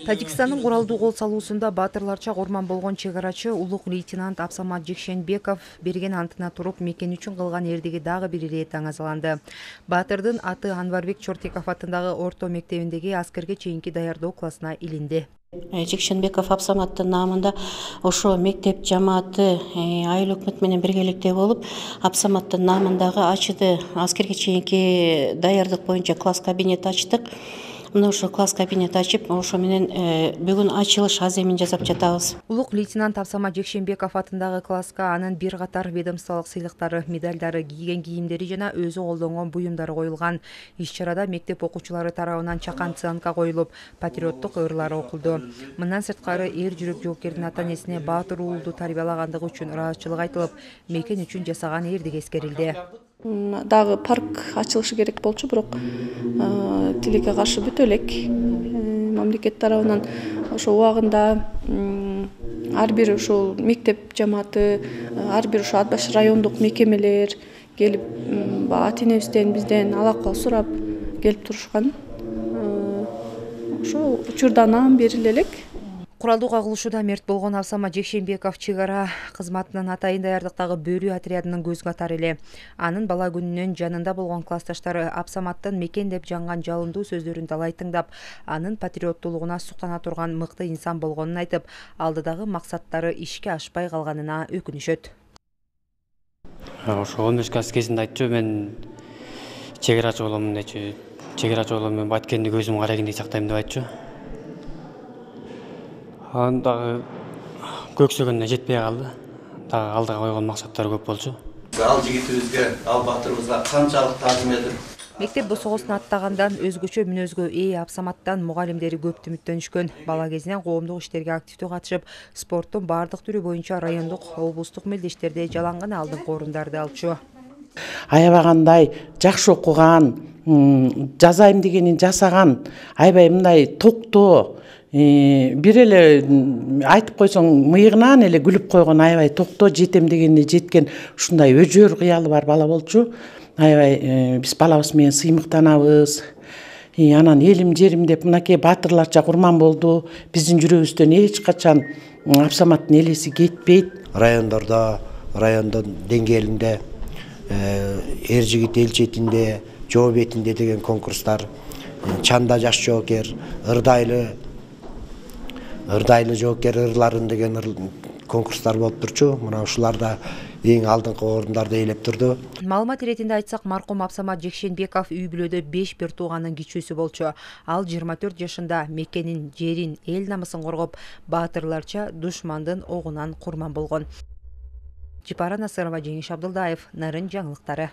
Тажикстандын куралдуу кол салуусунда баатырларча курман болгон чек-арачы улук лейтенант Абсамат Жекшенбеков берген антына туруп мекен үчүн кылган эрдиги дагы бир ирет таңазаланды. Баатырдын аты Анварбек Чортеков атындагы орто мектебиндеги аскерге чейинки даярдоо классына илинди. Жекшенбеков Абсаматтын наамында ошо мектеп жамааты айыл өкмөт менен биргеликте болуп, Абсаматтын наамындагы ачыды аскерге чейинки даярдык боюнча класс кабинет ачтык. Мына ошо класс кабинет ачып, ошо менен бүгүн ачылыш аземин жасап жатабыз. Улук лейтенант Абсамат Жекшенбеков атындагы класска анын бир катар ведомстволук сыйлыктары, медалдары, кийген кийимдери жана өзү колдонгон буюмдары коюлган. Иш-чарада мектеп окуучулары тарабынан чакан цыганка коюлуп, патриоттук ырлар окулду. Мындан сырткары эр жүрөк жоокердин ата-энесине баатыр уулду тарбиялагандыгы үчүн ыраазычылык айтылып, мекен үчүн жасаган эрдиги эскерилди. Дагы парк ачылышы керек болчу, бирок тилекке каршы бүтө элек. Мамлекет тарабынан ошо убагында ар бир ушул мектеп жамааты, ар бир ошо ат башы райондук мекемелер келип, ата-энебизден бизден алакал сурап келип турушкан. Ошо учурда наам бериле элек. Куралдуу кагылышууда мерт болгон Абсамат Жекшенбеков чек-ара кызматынын атайын даярдыктагы бөрү отрядынын көз катары эле. Анын бала күнүнөн жанында болгон классташтары Абсаматтын мекен деп жанган жалындуу сөздөрүн талай тыңдап, анын патриоттуулугуна суктана турган мыкты инсан болгонун айтып, алдыдагы максаттары ишке ашпай калганына өкүнүшөт. Ошо 15 класс кезинде айтчу, мен чек-арачы боломун дечү. Чек-арачы болом, мен баткенди көзүм кара кийинди сактайм деп айтчу. Дагы көксөгөнүнө жетпей калды. Дагы алдыга койгон максаттары көп болчу. Ал жигитибизге, ал батырыбызга канчалык таазим этип. Мектеп босогосун аттагандан өзгөчө мүнөзгө ээ Абсаматтан мугалимдери көп үмүттөнүшкөн. Бала кезинен коомдук иштерге активдүү катышып, спорттун бардык түрү боюнча райондук, облустук мелдештерде жаланган алдыңкы орундарды алчу. Аябагандай жакшы окуган, жазайым дегенин жасаган, аябай мындай токтоо, бир эле айтып койсоң мыйыгынан эле күлүп койгон, аябай токтоо жетем дегенине жеткен ушундай өжөр кыялы бар бала болчу. Аябай биз балабыз менен сыймыктанабыз. Анан элим жерим деп мынакей баатырларча курман болду. Биздин жүрөгүбүздөн эч качан Абсаматтын элеси кетпейт. Райондордо, райондун деңгээлинде, эр жигит эл четинде, жоо бетинде деген конкурстар, чанда жаш жоокер, ырдайлы жоокер ырларын деген конкурстар болуп турчу. Мына ушуларда эң алдыңкы орундарды ээлеп турду. Маалымат иретинде айтсак, маркум Абсамат Жекшенбеков үй бүлөдө 5 бир тууганын кичүүсү болчу. Ал 24 жашында мекенин, жерин, эл намысын коргоп, баатырларча душмандын огунан курман болгон. Жипара Насырова, Жеңиш Абдылдаев, Нарын жаңылыктары.